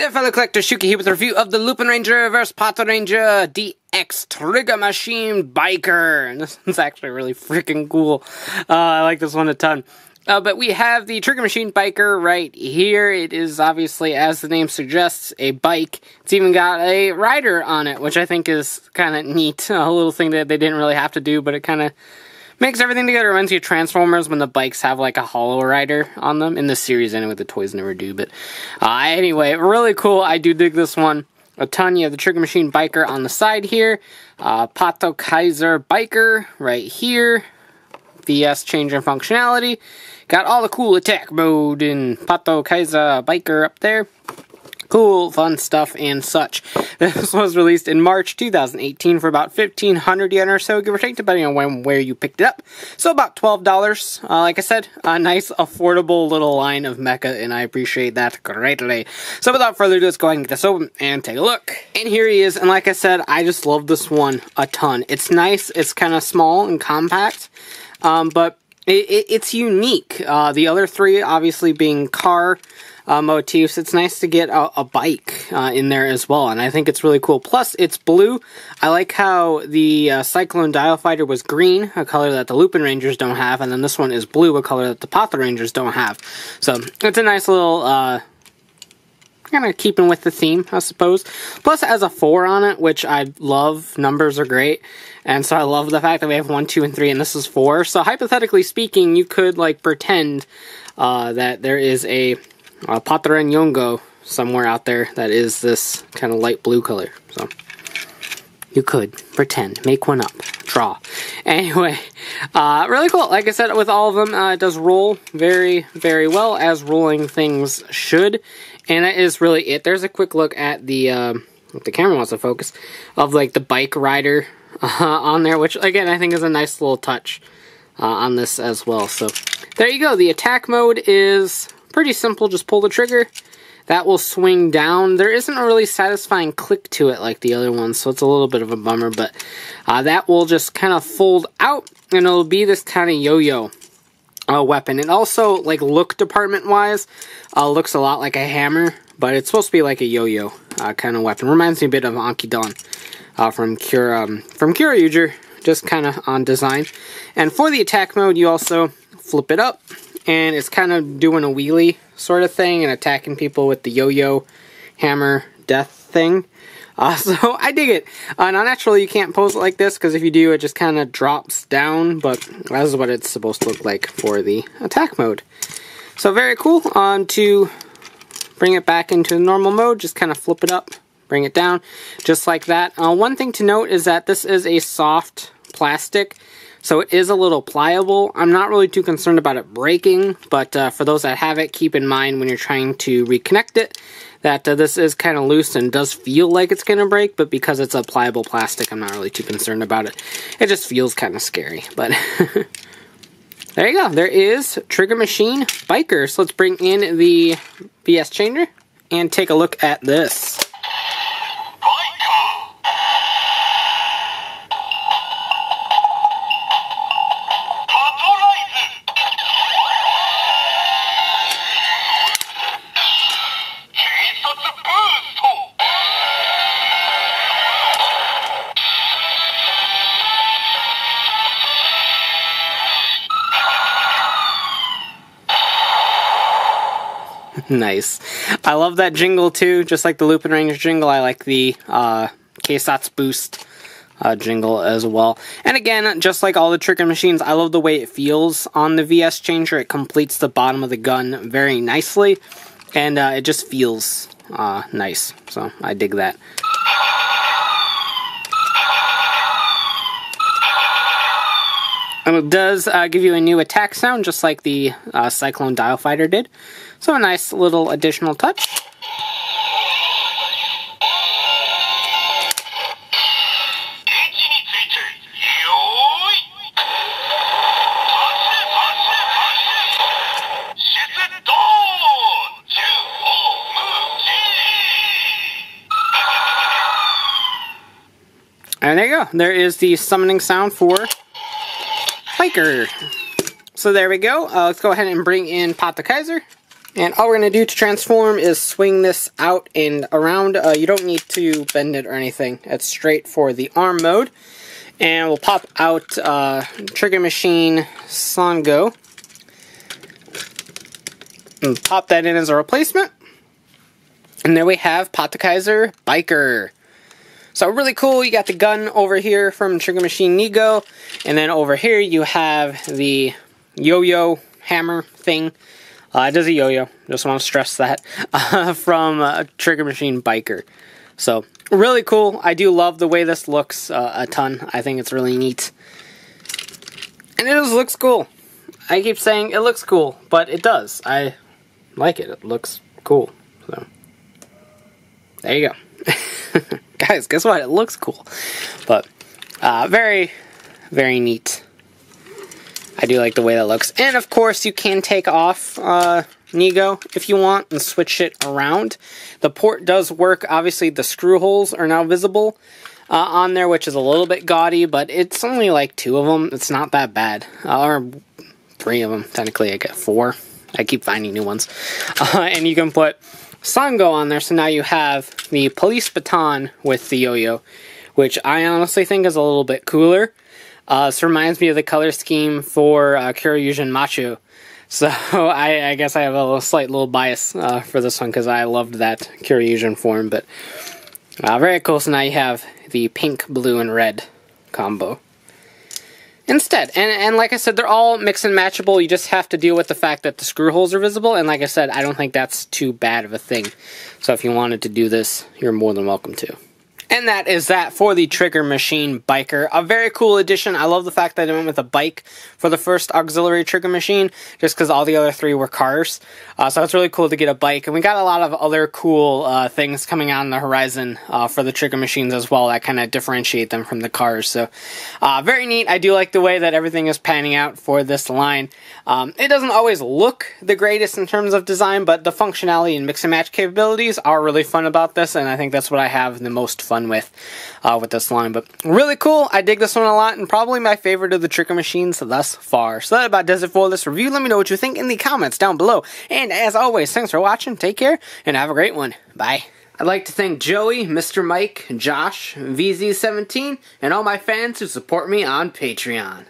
there, fellow collectors, Shuki here with a review of the Lupinranger vs. Patranger DX Trigger Machine Biker. And this one's actually really freaking cool. I like this one a ton. But we have the Trigger Machine Biker right here. It is obviously, as the name suggests, a bike. It's even got a rider on it, which I think is kind of neat. A little thing that they didn't really have to do, but it kind of makes everything together. Reminds you of Transformers when the bikes have like a hollow rider on them. In this series anyway, the toys never do. But anyway, really cool. I do dig this one a ton. You have the Trigger Machine Biker on the side here. Pat Kaiser Biker right here. VS change in functionality. Got all the cool attack mode in Pat Kaiser Biker up there. Cool, fun stuff and such. This was released in March 2018 for about 1,500 yen or so, give or take, depending on where you picked it up. So about $12. Like I said, a nice, affordable little line of mecha, and I appreciate that greatly. So without further ado, let's go ahead and get this open and take a look. And here he is, and like I said, I just love this one a ton. It's nice, it's kind of small and compact, but it's unique. The other three, obviously, being car motifs, it's nice to get a bike in there as well, and I think it's really cool. Plus, it's blue. I like how the Cyclone Dial Fighter was green, a color that the Lupinrangers don't have, and then this one is blue, a color that the Patrangers don't have. So, it's a nice little, kind of keeping with the theme, I suppose. Plus, it has a 4 on it, which I love. Numbers are great. And so I love the fact that we have 1, 2, and 3, and this is 4. So hypothetically speaking, you could, like, pretend that there is a Patranger somewhere out there that is this kind of light blue color. So you could pretend, make one up, draw. Anyway, really cool. Like I said, with all of them, it does roll very, very well, as rolling things should. And that is really it. There's a quick look at the, if the camera wants to focus, of like the bike rider on there, which again, I think is a nice little touch on this as well. So there you go. The attack mode is pretty simple. Just pull the trigger. That will swing down. There isn't a really satisfying click to it like the other ones, so it's a little bit of a bummer, but that will just kind of fold out, and it'll be this kind of yo-yo weapon. It also, like, look department-wise, looks a lot like a hammer, but it's supposed to be like a yo-yo kind of weapon. Reminds me a bit of Ankidon from Kyoryuger, just kind of on design. And for the attack mode, you also flip it up, and it's kind of doing a wheelie sort of thing and attacking people with the yo-yo hammer death thing. So I dig it. Now, naturally, you can't pose it like this, because if you do, it just kind of drops down, but that is what it's supposed to look like for the attack mode. So very cool. To bring it back into normal mode, just kind of flip it up, bring it down, just like that. One thing to note is that this is a soft plastic, so it is a little pliable. I'm not really too concerned about it breaking, but for those that have it, keep in mind when you're trying to reconnect it, that this is kind of loose and does feel like it's going to break, but because it's a pliable plastic, I'm not really too concerned about it. It just feels kind of scary, but there you go. There is Trigger Machine Biker. So let's bring in the VS changer and take a look at this. Nice. I love that jingle too, just like the Lupinranger jingle. I like the Keisatsu Boost jingle as well. And again, just like all the Trigger Machines, I love the way it feels on the VS changer. It completes the bottom of the gun very nicely, and it just feels nice. So I dig that. And it does give you a new attack sound, just like the Cyclone Dial Fighter did. So a nice little additional touch. And there you go. There is the summoning sound for Biker. So there we go. Let's go ahead and bring in Pat Kaiser. And all we're going to do to transform is swing this out and around. You don't need to bend it or anything. It's straight for the arm mode. And we'll pop out Trigger Machine Sango. And pop that in as a replacement. And there we have Pat Kaiser Biker. So really cool. You got the gun over here from Trigger Machine Nego. And then over here you have the yo-yo hammer thing. It does a yo-yo, just want to stress that, from Trigger Machine Biker. So, really cool. I do love the way this looks a ton. I think it's really neat. And it just looks cool. I keep saying it looks cool, but it does. I like it. It looks cool. So, there you go. Guys, guess what? It looks cool. But, very, very neat. I do like the way that looks. And of course, you can take off Nego if you want and switch it around. The port does work. Obviously, the screw holes are now visible on there, which is a little bit gaudy, but it's only like 2 of them. It's not that bad. Or 3 of them. Technically, I get 4. I keep finding new ones. And you can put Sango on there, so now you have the police baton with the yo-yo, which I honestly think is a little bit cooler. This reminds me of the color scheme for Kyoryugen Macho. So I guess I have a slight little bias for this one because I loved that Kyoryugen form. But very cool. So now you have the pink, blue, and red combo instead. And like I said, they're all mix and matchable. You just have to deal with the fact that the screw holes are visible. And like I said, I don't think that's too bad of a thing. So if you wanted to do this, you're more than welcome to. And that is that for the Trigger Machine Biker. A very cool addition. I love the fact that I went with a bike for the first auxiliary Trigger Machine, just because all the other 3 were cars. So it's really cool to get a bike. And we got a lot of other cool things coming on the horizon for the Trigger Machines as well that kind of differentiate them from the cars. So very neat. I do like the way that everything is panning out for this line. It doesn't always look the greatest in terms of design, but the functionality and mix and match capabilities are really fun about this, and I think that's what I have the most fun with this line. But really cool. I dig this one a lot, and probably my favorite of the Trigger Machines thus far. So that about does it for this review. Let me know what you think in the comments down below. And as always, thanks for watching. Take care, and have a great one. Bye. I'd like to thank Joey, Mr. Mike, Josh, VZ17, and all my fans who support me on Patreon.